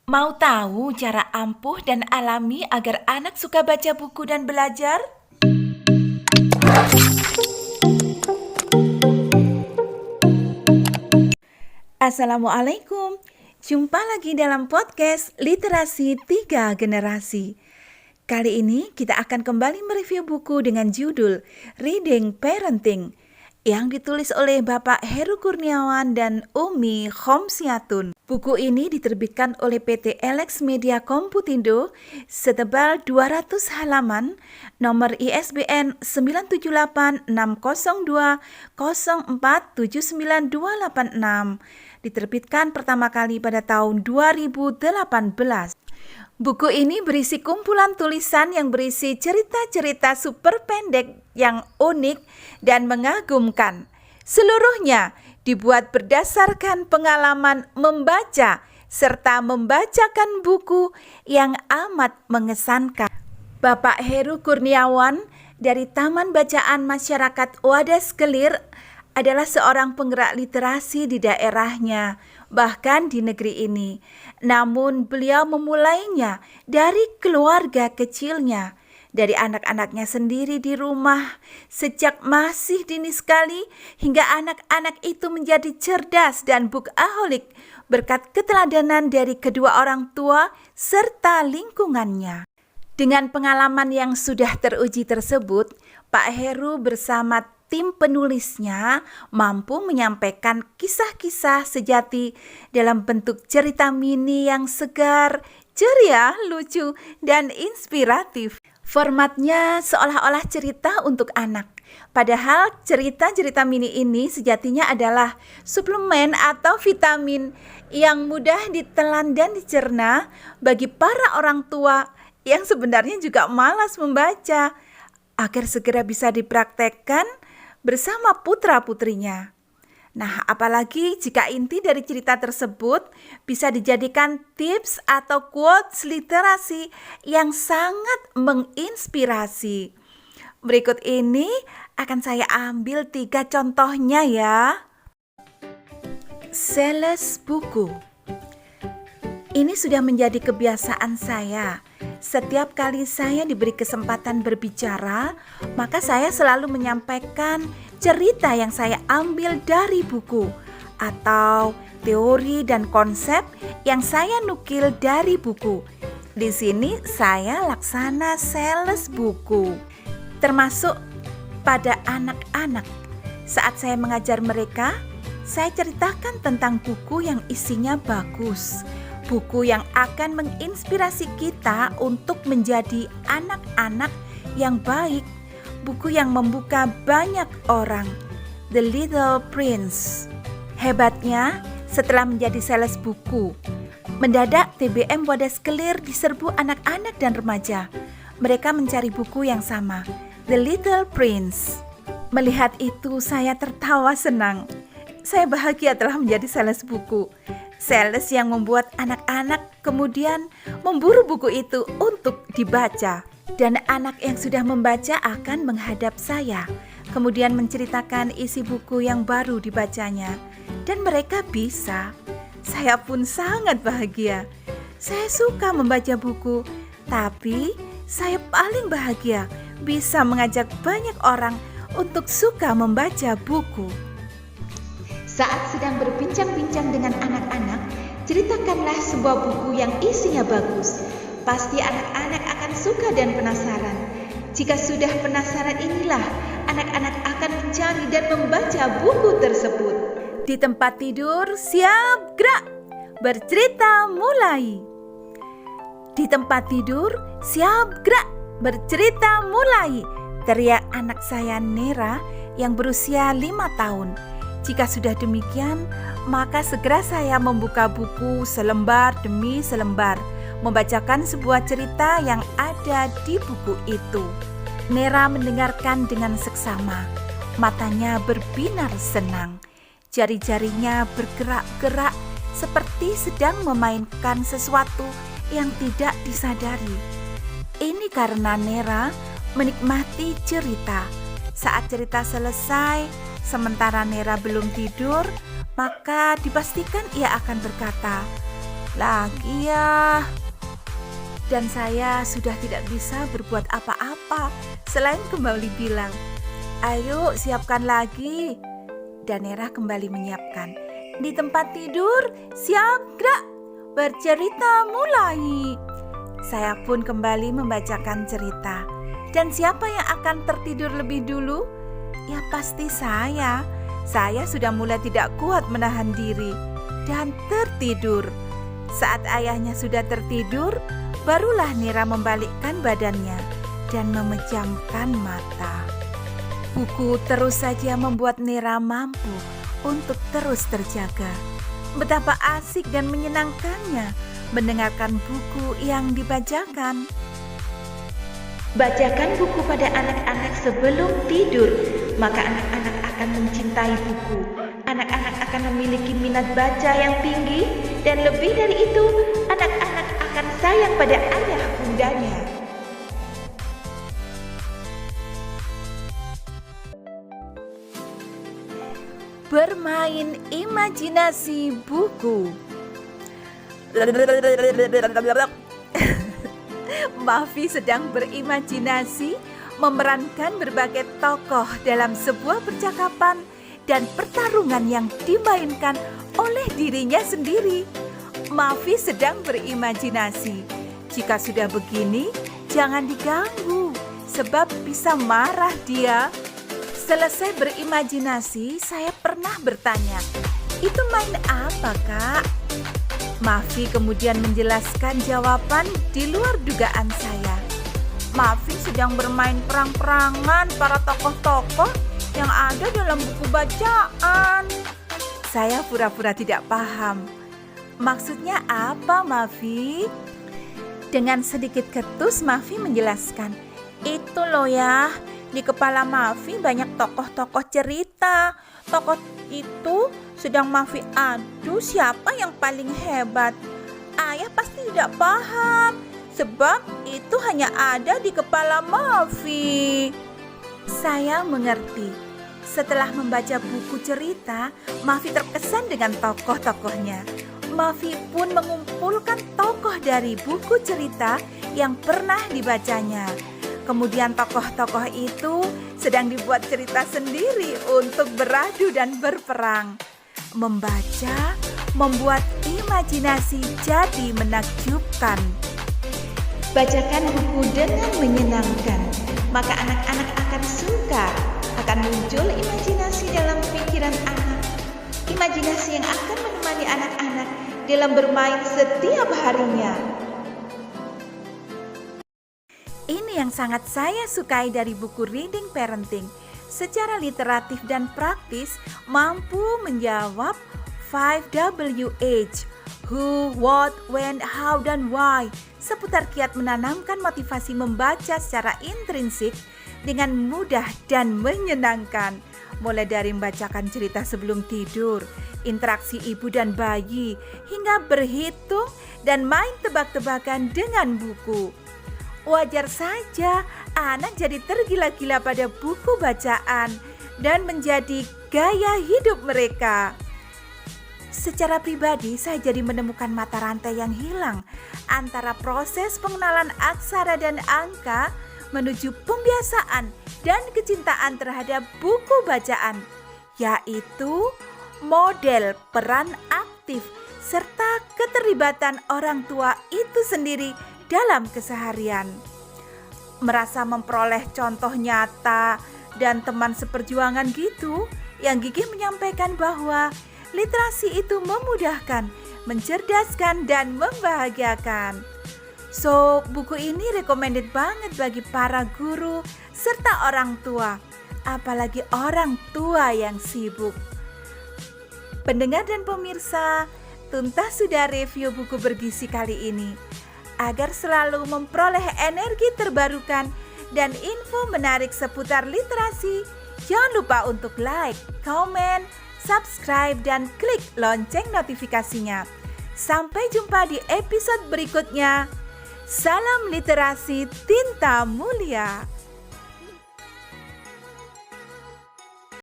Mau tahu cara ampuh dan alami agar anak suka baca buku dan belajar? Assalamualaikum. Jumpa lagi dalam podcast Literasi 3 Generasi. Kali ini kita akan kembali mereview buku dengan judul Reading Parenting yang ditulis oleh Bapak Heru Kurniawan dan Umi Khomsyatun. Buku ini diterbitkan oleh PT Elex Media Komputindo setebal 200 halaman, nomor ISBN 9786020479286, diterbitkan pertama kali pada tahun 2018. Buku ini berisi kumpulan tulisan yang berisi cerita-cerita super pendek yang unik dan mengagumkan. Seluruhnya dibuat berdasarkan pengalaman membaca serta membacakan buku yang amat mengesankan. Bapak Heru Kurniawan dari Taman Bacaan Masyarakat Wadas Kelir adalah seorang penggerak literasi di daerahnya, bahkan di negeri ini. Namun beliau memulainya dari keluarga kecilnya, dari anak-anaknya sendiri di rumah, sejak masih dini sekali hingga anak-anak itu menjadi cerdas dan bookaholic berkat keteladanan dari kedua orang tua serta lingkungannya. Dengan pengalaman yang sudah teruji tersebut, Pak Heru bersama tim penulisnya mampu menyampaikan kisah-kisah sejati dalam bentuk cerita mini yang segar, ceria, lucu, dan inspiratif. Formatnya seolah-olah cerita untuk anak. Padahal cerita-cerita mini ini sejatinya adalah suplemen atau vitamin yang mudah ditelan dan dicerna bagi para orang tua yang sebenarnya juga malas membaca, agar segera bisa dipraktekkan bersama putra-putrinya. Nah, apalagi jika inti dari cerita tersebut bisa dijadikan tips atau quotes literasi yang sangat menginspirasi. Berikut ini akan saya ambil 3 contohnya ya. Sales buku. Ini sudah menjadi kebiasaan saya. Setiap kali saya diberi kesempatan berbicara, maka saya selalu menyampaikan cerita yang saya ambil dari buku atau teori dan konsep yang saya nukil dari buku. Di sini saya laksana sales buku, termasuk pada anak-anak. Saat saya mengajar mereka, saya ceritakan tentang buku yang isinya bagus. Buku yang akan menginspirasi kita untuk menjadi anak-anak yang baik. Buku yang membuka banyak orang. The Little Prince. Hebatnya, setelah menjadi sales buku, mendadak TBM Wadas Kelir diserbu anak-anak dan remaja. Mereka mencari buku yang sama, The Little Prince. Melihat itu, saya tertawa senang. Saya bahagia telah menjadi sales buku. Sales yang membuat anak-anak kemudian memburu buku itu untuk dibaca. Dan anak yang sudah membaca akan menghadap saya, kemudian menceritakan isi buku yang baru dibacanya. Dan mereka bisa. Saya pun sangat bahagia. Saya suka membaca buku, tapi saya paling bahagia bisa mengajak banyak orang untuk suka membaca buku. Saat sedang berbincang-bincang dengan anak-anak, ceritakanlah sebuah buku yang isinya bagus. Pasti anak-anak akan suka dan penasaran. Jika sudah penasaran, inilah anak-anak akan mencari dan membaca buku tersebut. Di tempat tidur, siap gerak, bercerita mulai. Di tempat tidur, siap gerak, bercerita mulai, teriak anak saya Nera yang berusia 5 tahun. Jika sudah demikian, maka segera saya membuka buku selembar demi selembar, membacakan sebuah cerita yang ada di buku itu. Nera mendengarkan dengan seksama, matanya berbinar senang, jari-jarinya bergerak-gerak seperti sedang memainkan sesuatu yang tidak disadari. Ini karena Nera menikmati cerita. Saat cerita selesai, sementara Nera belum tidur, maka dipastikan ia akan berkata, Lagi ya. Dan saya sudah tidak bisa berbuat apa-apa selain kembali bilang, "Ayo siapkan lagi." Dan Nera kembali menyiapkan. Di tempat tidur, siap gerak, bercerita mulai. Saya pun kembali membacakan cerita. Dan siapa yang akan tertidur lebih dulu? Ya pasti saya. Saya sudah mulai tidak kuat menahan diri dan tertidur. Saat ayahnya sudah tertidur, barulah Nera membalikkan badannya dan memejamkan mata. Buku terus saja membuat Nera mampu untuk terus terjaga. Betapa asik dan menyenangkannya mendengarkan buku yang dibacakan. Bacakan buku pada anak-anak sebelum tidur, maka anak-anak akan mencintai buku. Anak-anak akan memiliki minat baca yang tinggi, dan lebih dari itu, anak-anak akan sayang pada ayah bundanya. Bermain imajinasi buku. Mavi sedang berimajinasi memerankan berbagai tokoh dalam sebuah percakapan dan pertarungan yang dimainkan oleh dirinya sendiri. Mavi sedang berimajinasi. Jika sudah begini, jangan diganggu, sebab bisa marah dia. Selesai berimajinasi, saya pernah bertanya, "Itu main apa, Kak?" Mavi kemudian menjelaskan jawaban di luar dugaan saya. Mavi sedang bermain perang-perangan para tokoh-tokoh yang ada dalam buku bacaan. Saya pura-pura tidak paham. Maksudnya apa, Mavi? Dengan sedikit ketus, Mavi menjelaskan, "Itu loh ya, di kepala Mavi banyak tokoh-tokoh cerita. Tokoh itu sedang Mavi adu siapa yang paling hebat. Ayah pasti tidak paham, sebab itu hanya ada di kepala Mavi." Saya mengerti. Setelah membaca buku cerita, Mavi terkesan dengan tokoh-tokohnya. Mavi pun mengumpulkan tokoh dari buku cerita yang pernah dibacanya. Kemudian tokoh-tokoh itu sedang dibuat cerita sendiri untuk beradu dan berperang. Membaca membuat imajinasi jadi menakjubkan. Bacakan buku dengan menyenangkan, maka anak-anak akan suka. Akan muncul imajinasi dalam pikiran anak. Imajinasi yang akan menemani anak-anak dalam bermain setiap harinya. Ini yang sangat saya sukai dari buku Reading Parenting. Secara literatif dan praktis mampu menjawab 5WH, who, what, when, how, dan why, seputar kiat menanamkan motivasi membaca secara intrinsik dengan mudah dan menyenangkan. Mulai dari membacakan cerita sebelum tidur, interaksi ibu dan bayi, hingga berhitung dan main tebak-tebakan dengan buku. Wajar saja anak jadi tergila-gila pada buku bacaan dan menjadi gaya hidup mereka. Secara pribadi, saya jadi menemukan mata rantai yang hilang antara proses pengenalan aksara dan angka menuju pembiasaan dan kecintaan terhadap buku bacaan, yaitu model peran aktif serta keterlibatan orang tua itu sendiri dalam keseharian. Merasa memperoleh contoh nyata dan teman seperjuangan gitu, yang gigih menyampaikan bahwa literasi itu memudahkan, mencerdaskan, dan membahagiakan. So, buku ini recommended banget bagi para guru serta orang tua, apalagi orang tua yang sibuk. Pendengar dan pemirsa, tuntas sudah review buku bergizi kali ini. Agar selalu memperoleh energi terbarukan dan info menarik seputar literasi, jangan lupa untuk like, komen, subscribe, dan klik lonceng notifikasinya. Sampai jumpa di episode berikutnya. Salam literasi tinta mulia.